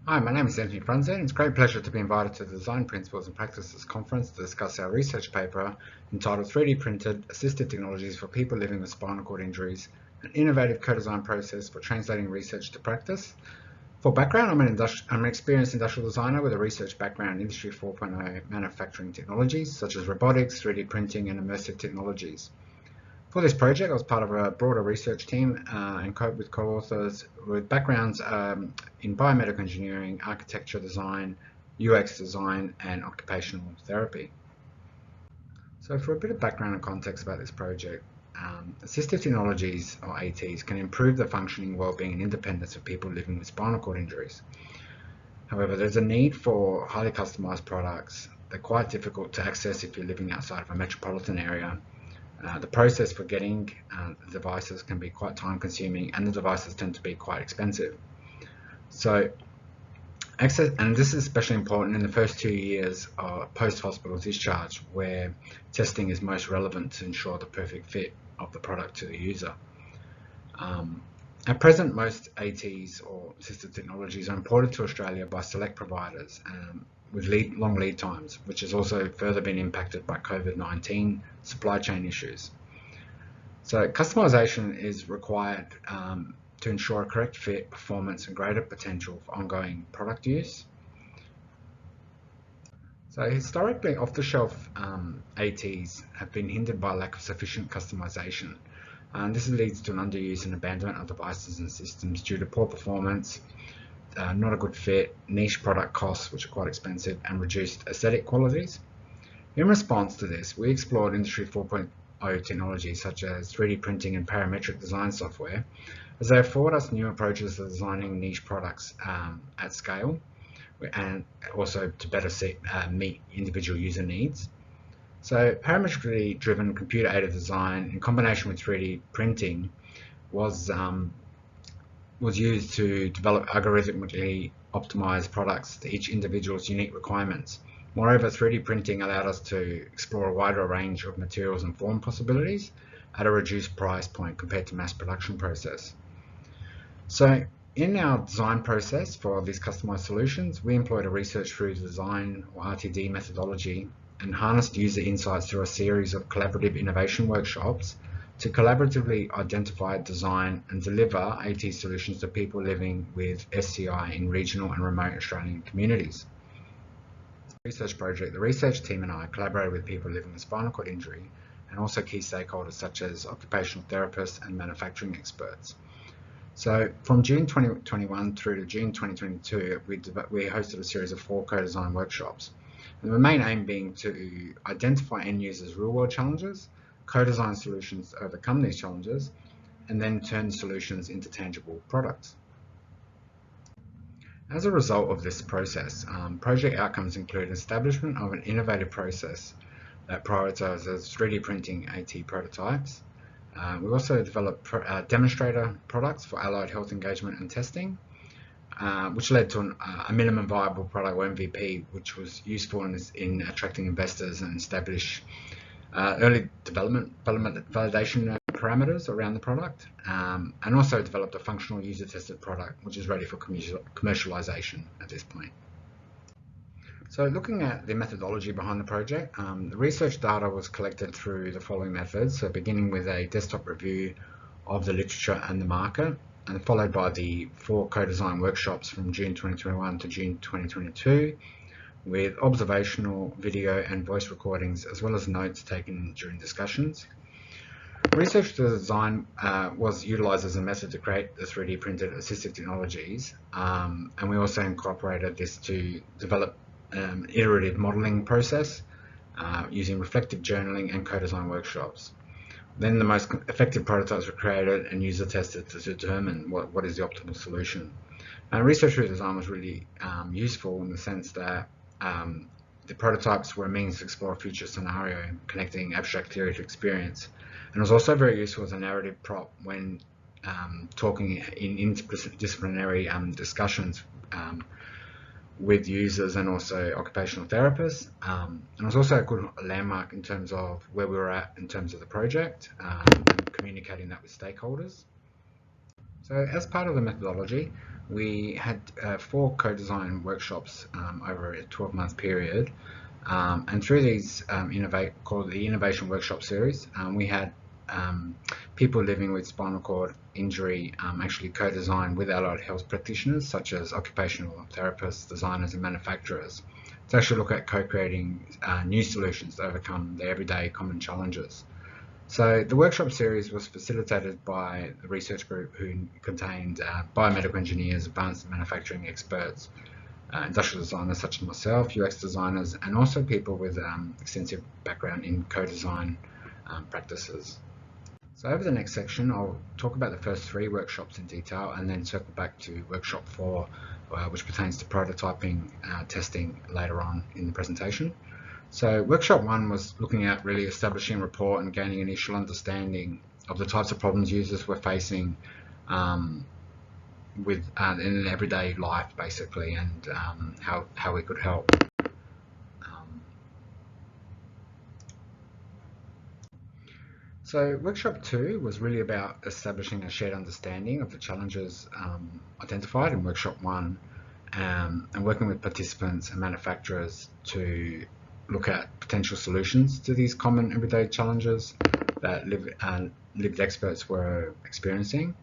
Hi, my name is Anthony Frunze, and it's a great pleasure to be invited to the Design Principles and Practices Conference to discuss our research paper entitled 3D Printed Assistive Technologies for People Living with Spinal Cord Injuries, an innovative co-design process for translating research to practice. For background, I'm an experienced industrial designer with a research background in Industry 4.0 manufacturing technologies, such as robotics, 3D printing, and immersive technologies. For this project, I was part of a broader research team and with co-authors with backgrounds in biomedical engineering, architecture design, UX design, and occupational therapy. So for a bit of background and context about this project, assistive technologies, or ATs, can improve the functioning, well-being, and independence of people living with spinal cord injuries. However, there's a need for highly customized products. They're quite difficult to access if you're living outside of a metropolitan area. The process for getting the devices can be quite time consuming, and the devices tend to be quite expensive. So access, and this is especially important in the first 2 years post-hospital discharge, where testing is most relevant to ensure the perfect fit of the product to the user. At present, most ATs or assistive technologies are imported to Australia by select providers with long lead times, which has also further been impacted by COVID-19 supply chain issues. So customization is required to ensure a correct fit, performance, and greater potential for ongoing product use. So historically, off-the-shelf ATs have been hindered by lack of sufficient customization. This leads to an underuse and abandonment of devices and systems due to poor performance, not a good fit, niche product costs, which are quite expensive, and reduced aesthetic qualities. In response to this, we explored Industry 4.0 technologies such as 3D printing and parametric design software, as they afford us new approaches to designing niche products at scale, and also to better meet individual user needs. So parametrically driven computer-aided design in combination with 3D printing was used to develop algorithmically optimized products to each individual's unique requirements. Moreover, 3D printing allowed us to explore a wider range of materials and form possibilities at a reduced price point compared to mass production process. So in our design process for these customized solutions, we employed a research through design or RTD methodology and harnessed user insights through a series of collaborative innovation workshops to collaboratively identify, design, and deliver AT solutions to people living with SCI in regional and remote Australian communities. Research project, the research team and I collaborated with people living with spinal cord injury and also key stakeholders such as occupational therapists and manufacturing experts. So from June 2021 through to June 2022, we hosted a series of 4 co-design workshops. And the main aim being to identify end users' real-world challenges, co-design solutions to overcome these challenges, and then turn solutions into tangible products. As a result of this process, project outcomes include establishment of an innovative process that prioritizes 3D printing AT prototypes. We also developed demonstrator products for allied health engagement and testing, which led to a minimum viable product, or MVP, which was useful in attracting investors and establish early development validation parameters around the product, and also developed a functional user-tested product, which is ready for commercialization at this point. So looking at the methodology behind the project, the research data was collected through the following methods. So beginning with a desktop review of the literature and the market, and followed by the 4 co-design workshops from June 2021 to June 2022, with observational video and voice recordings, as well as notes taken during discussions. Research to design was utilised as a method to create the 3D printed assistive technologies, and we also incorporated this to develop iterative modelling process using reflective journaling and co-design workshops. Then the most effective prototypes were created and user tested to determine what is the optimal solution. And research through design was really useful in the sense that the prototypes were a means to explore a future scenario, connecting abstract theory to experience. And it was also very useful as a narrative prop when talking in interdisciplinary discussions with users and also occupational therapists. And it was also a good landmark in terms of where we were at in terms of the project and communicating that with stakeholders. So as part of the methodology, we had 4 co-design workshops over a 12-month period, and through these called the Innovation Workshop Series, we had people living with spinal cord injury actually co-design with allied health practitioners such as occupational therapists, designers and manufacturers to actually look at co-creating new solutions to overcome the everyday common challenges. So the workshop series was facilitated by the research group, who contained biomedical engineers, advanced manufacturing experts, industrial designers such as myself, UX designers, and also people with extensive background in co-design practices. So over the next section, I'll talk about the first 3 workshops in detail and then circle back to workshop 4, which pertains to prototyping testing later on in the presentation. So workshop 1 was looking at really establishing rapport and gaining initial understanding of the types of problems users were facing with in everyday life, basically, and how we could help. So workshop 2 was really about establishing a shared understanding of the challenges identified in workshop 1, and working with participants and manufacturers to look at potential solutions to these common everyday challenges that lived experts were experiencing.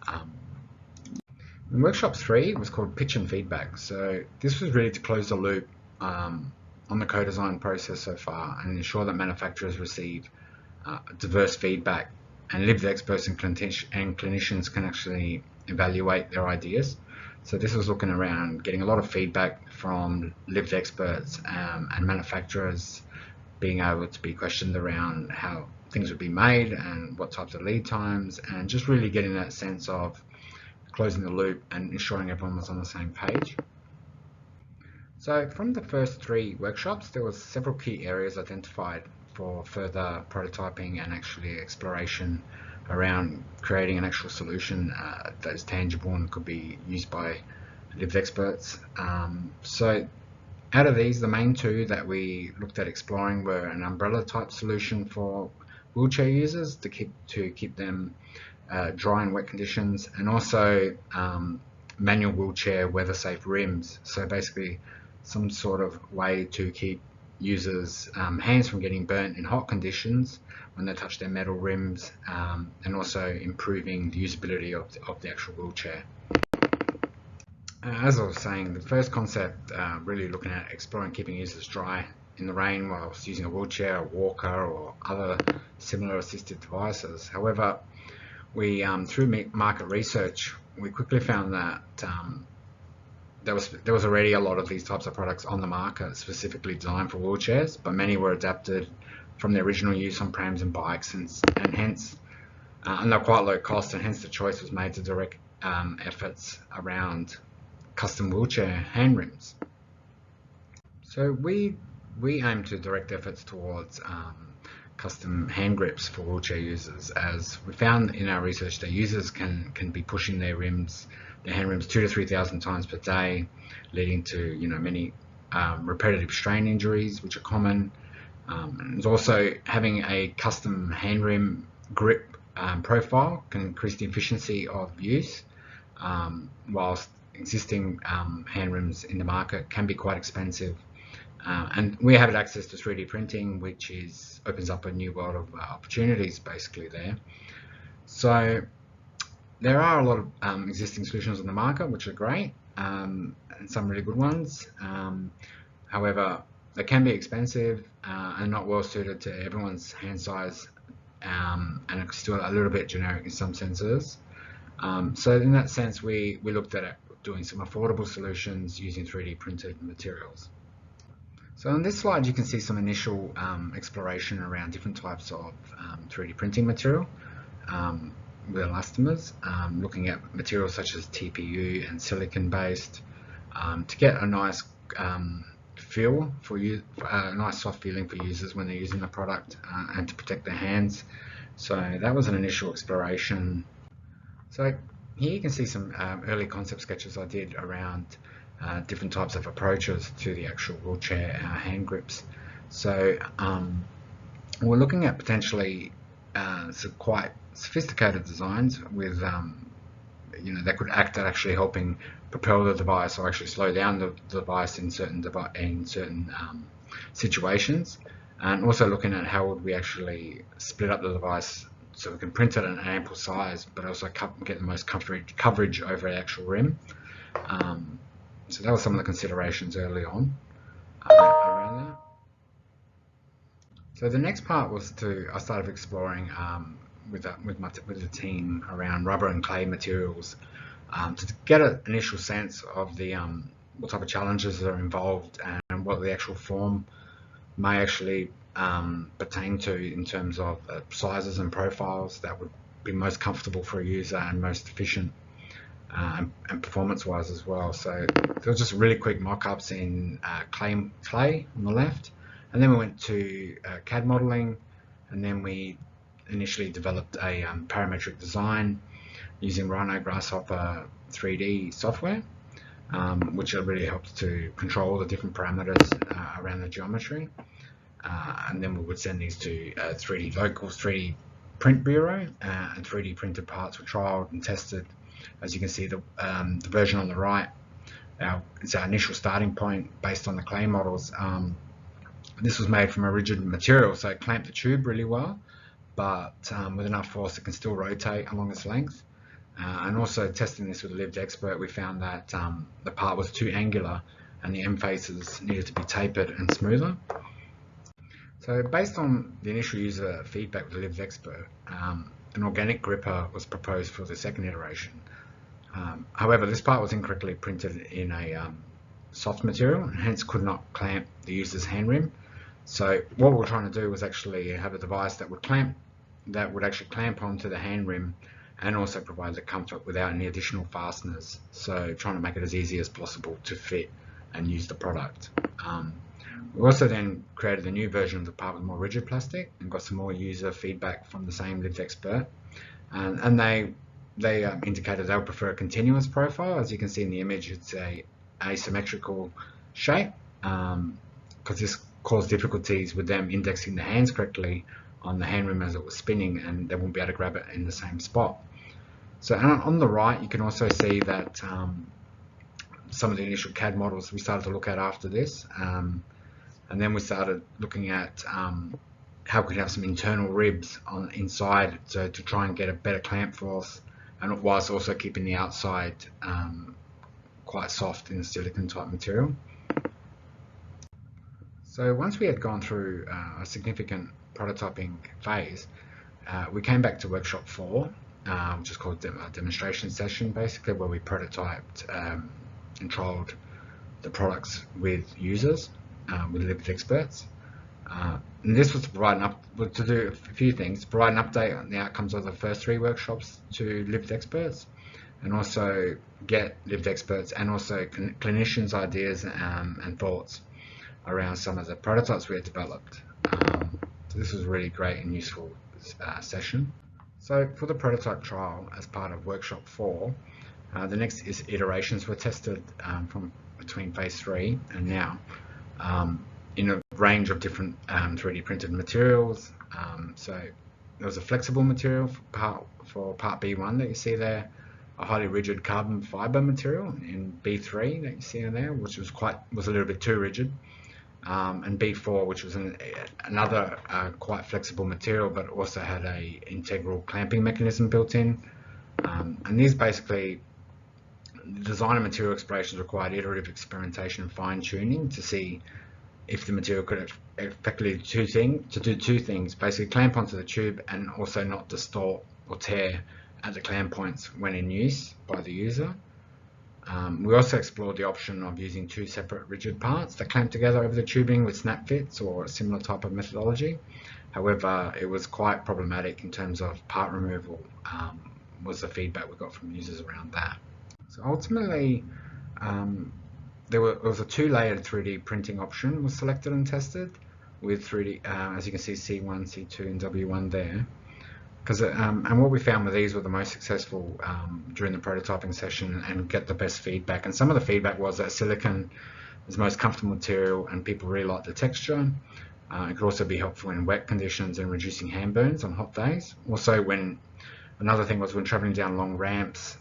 And workshop 3 was called Pitch and Feedback. So this was really to close the loop on the co-design process so far and ensure that manufacturers receive diverse feedback, and lived experts and clinicians can actually evaluate their ideas. So this was looking around getting a lot of feedback from lived experts and manufacturers, being able to be questioned around how things would be made and what types of lead times, and just really getting that sense of closing the loop and ensuring everyone was on the same page. So from the first 3 workshops, there were several key areas identified for further prototyping and actually exploration around creating an actual solution that is tangible and could be used by lived experts. So out of these, the main 2 that we looked at exploring were an umbrella type solution for wheelchair users to keep them dry in wet conditions, and also manual wheelchair weather safe rims. So basically some sort of way to keep users' hands from getting burnt in hot conditions when they touch their metal rims, and also improving the usability of the actual wheelchair. As I was saying, the first concept really looking at exploring keeping users dry in the rain whilst using a wheelchair, a walker, or other similar assistive devices. However, we through market research, we quickly found that there was already a lot of these types of products on the market specifically designed for wheelchairs, but many were adapted from the original use on prams and bikes, and hence and they're quite low cost, and hence the choice was made to direct efforts around custom wheelchair hand rims. So we aim to direct efforts towards custom hand grips for wheelchair users, as we found in our research that users can be pushing their hand rims 2,000 to 3,000 times per day, leading to many repetitive strain injuries, which are common. And also having a custom hand rim grip profile can increase the efficiency of use, whilst existing hand rims in the market can be quite expensive. And we have access to 3D printing, which opens up a new world of opportunities basically there. So there are a lot of existing solutions on the market, which are great, and some really good ones. However, they can be expensive and not well suited to everyone's hand size, and it's still a little bit generic in some senses. So in that sense, we looked at doing some affordable solutions using 3D printed materials. So on this slide, you can see some initial exploration around different types of 3D printing material with elastomers, looking at materials such as TPU and silicon based, to get a nice feel for a nice soft feeling for users when they're using the product, and to protect their hands. So that was an initial exploration. So here you can see some early concept sketches I did around different types of approaches to the actual wheelchair hand grips. So we're looking at potentially some quite sophisticated designs with that could act at actually helping propel the device or actually slow down the device in certain situations, and also looking at how would we actually split up the device so we can print it at an ample size, but also get the most coverage over the actual rim. So that was some of the considerations early on around that. So the next part was I started exploring with the team around rubber and clay materials to get an initial sense of the what type of challenges are involved and what the actual form may actually pertain to in terms of sizes and profiles that would be most comfortable for a user and most efficient and performance-wise as well. So there was just really quick mock-ups in clay on the left, and then we went to CAD modeling, and then we initially developed a parametric design using Rhino Grasshopper 3D software, which really helped to control the different parameters around the geometry. And then we would send these to 3D print bureau, and 3D printed parts were trialed and tested. As you can see, the version on the right, it's our initial starting point based on the clay models. This was made from a rigid material, so it clamped the tube really well, but with enough force it can still rotate along its length. And also testing this with a lived expert, we found that the part was too angular and the end faces needed to be tapered and smoother. So based on the initial user feedback with the lived expert, an organic gripper was proposed for the second iteration. However, this part was incorrectly printed in a soft material and hence could not clamp the user's hand rim. So what we were trying to do was actually have a device that would actually clamp onto the hand rim and also provide the comfort without any additional fasteners. So trying to make it as easy as possible to fit and use the product. We also then created a new version of the part with more rigid plastic and got some more user feedback from the same lived expert, and they indicated they would prefer a continuous profile. As you can see in the image, it's a asymmetrical shape because this caused difficulties with them indexing the hands correctly on the hand rim as it was spinning, and they wouldn't be able to grab it in the same spot. So on the right, you can also see that some of the initial CAD models we started to look at after this, and then we started looking at how we could have some internal ribs inside, so to try and get a better clamp force, and whilst also keeping the outside quite soft in a silicon type material. So once we had gone through a significant prototyping phase, we came back to workshop 4, which is called a demonstration session, basically, where we prototyped and trialed the products with users, with lived experts. And this was to provide to do a few things: provide an update on the outcomes of the first 3 workshops to lived experts, and also get lived experts and also clinicians' ideas and thoughts around some of the prototypes we had developed. So this was a really great and useful session. So for the prototype trial, as part of workshop 4, the next iterations were tested from between phase 3 and now in a range of different 3D printed materials. So there was a flexible material for part B1 that you see there, a highly rigid carbon fiber material in B3 that you see in there, which was a little bit too rigid, and B4, which was another quite flexible material, but also had a integral clamping mechanism built in. And these basically, the design and material explorations required iterative experimentation and fine tuning to see if the material could effectively do two things: basically clamp onto the tube and also not distort or tear at the clamp points when in use by the user. We also explored the option of using 2 separate rigid parts that clamp together over the tubing with snap fits or a similar type of methodology. However, it was quite problematic in terms of part removal, was the feedback we got from users around that. So ultimately, there was a 2-layered 3D printing option was selected and tested with 3D, as you can see, C1, C2, and W1 there. And what we found with these were the most successful during the prototyping session and get the best feedback. And some of the feedback was that silicon is the most comfortable material and people really like the texture. It could also be helpful in wet conditions and reducing hand burns on hot days. Also when Another thing was when traveling down long ramps,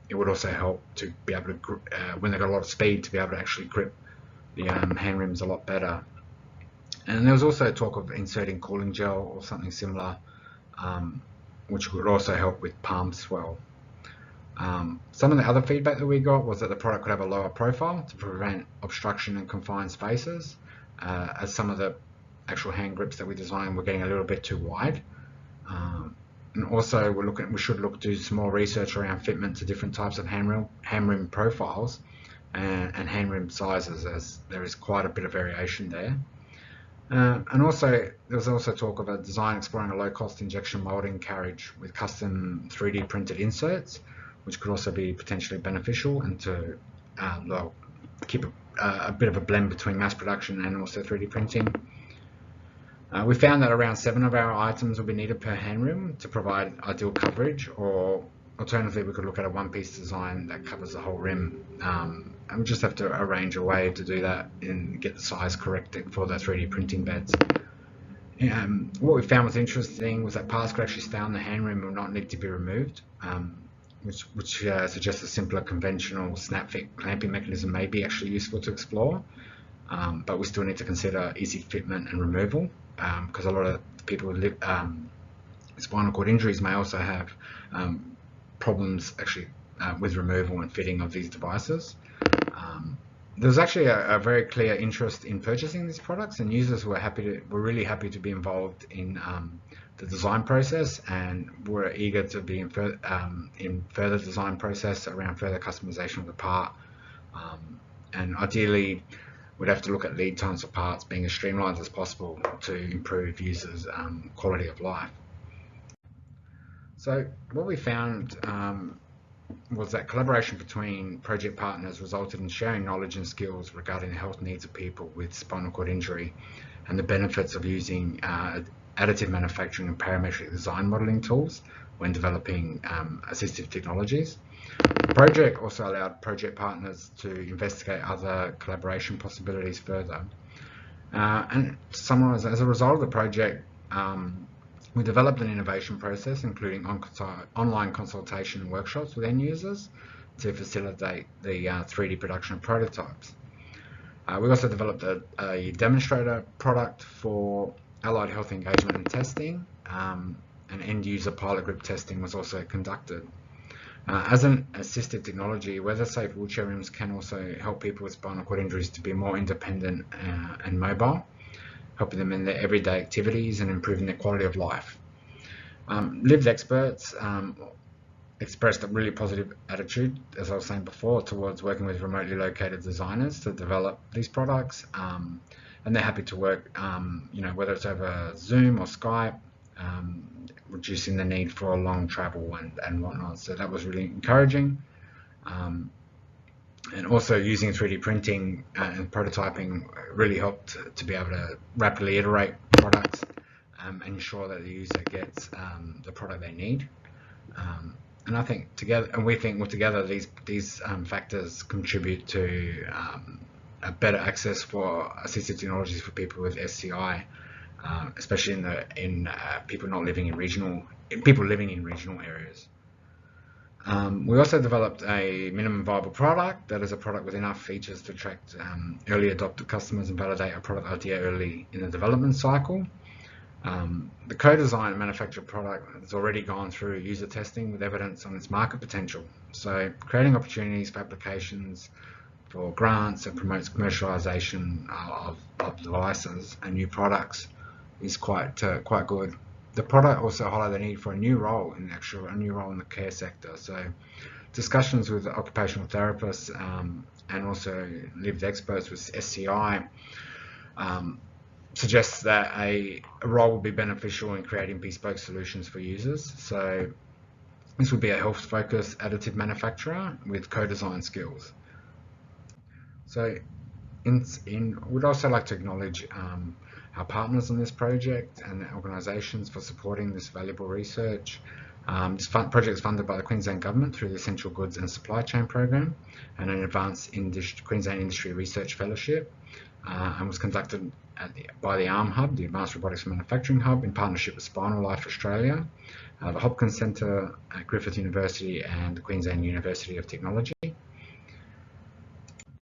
it would also help to be able to, when they got a lot of speed, to be able to actually grip the hand rims a lot better. And there was also talk of inserting cooling gel or something similar, which would also help with palm swell. Some of the other feedback that we got was that the product could have a lower profile to prevent obstruction in confined spaces, as some of the actual hand grips that we designed were getting a little bit too wide. And also we should look to do some more research around fitment to different types of hand rim profiles and hand rim sizes, as there is quite a bit of variation there. And also, there was also talk of a design exploring a low-cost injection molding carriage with custom 3D printed inserts, which could also be potentially beneficial, and to keep a bit of a blend between mass production and also 3D printing. We found that around 7 of our items would be needed per hand rim to provide ideal coverage, or alternatively we could look at a one-piece design that covers the whole rim, and we just have to arrange a way to do that and get the size corrected for the 3D printing beds. What we found was interesting was that parts could actually stay on the hand rim and not need to be removed, which suggests a simpler conventional snap fit clamping mechanism may be actually useful to explore, but we still need to consider easy fitment and removal, because a lot of people with spinal cord injuries may also have problems actually with removal and fitting of these devices. There's actually a very clear interest in purchasing these products, and users were really happy to be involved in the design process, and were eager to be in further design process around further customization of the part. And ideally, we'd have to look at lead times for parts being as streamlined as possible to improve users' quality of life. So what we found was that collaboration between project partners resulted in sharing knowledge and skills regarding the health needs of people with spinal cord injury, and the benefits of using additive manufacturing and parametric design modeling tools when developing assistive technologies. The project also allowed project partners to investigate other collaboration possibilities further. And to summarize, as a result of the project, we developed an innovation process, including online consultation workshops with end users to facilitate the 3D production of prototypes. We also developed a demonstrator product for allied health engagement and testing, and end user pilot group testing was also conducted. As an assistive technology, weather-safe wheelchair rims can also help people with spinal cord injuries to be more independent and mobile, helping them in their everyday activities and improving their quality of life. Lived experts expressed a really positive attitude, as I was saying before, towards working with remotely located designers to develop these products, and they're happy to work, whether it's over Zoom or Skype, reducing the need for long travel and whatnot. So that was really encouraging. And also using 3D printing and prototyping really helped to be able to rapidly iterate products and ensure that the user gets the product they need. And I think we think together these factors contribute to a better access for assistive technologies for people with SCI, especially in people living in regional areas. We also developed a minimum viable product that is a product with enough features to attract early adopter customers and validate a product idea early in the development cycle. The co-design and manufactured product has already gone through user testing with evidence on its market potential. So creating opportunities for applications for grants and promotes commercialization of devices and new products is quite good. The product also highlighted the need for a new role in the care sector. So discussions with occupational therapists and also lived experts with SCI suggests that a role would be beneficial in creating bespoke solutions for users. So this would be a health-focused additive manufacturer with co-design skills. So we'd also like to acknowledge our partners on this project and the organisations for supporting this valuable research. This project is funded by the Queensland Government through the Essential Goods and Supply Chain Program and an Advanced Queensland Industry Research Fellowship, and was conducted by the ARM Hub, the Advanced Robotics Manufacturing Hub, in partnership with Spinal Australia, the Hopkins Centre at Griffith University, and the Queensland University of Technology.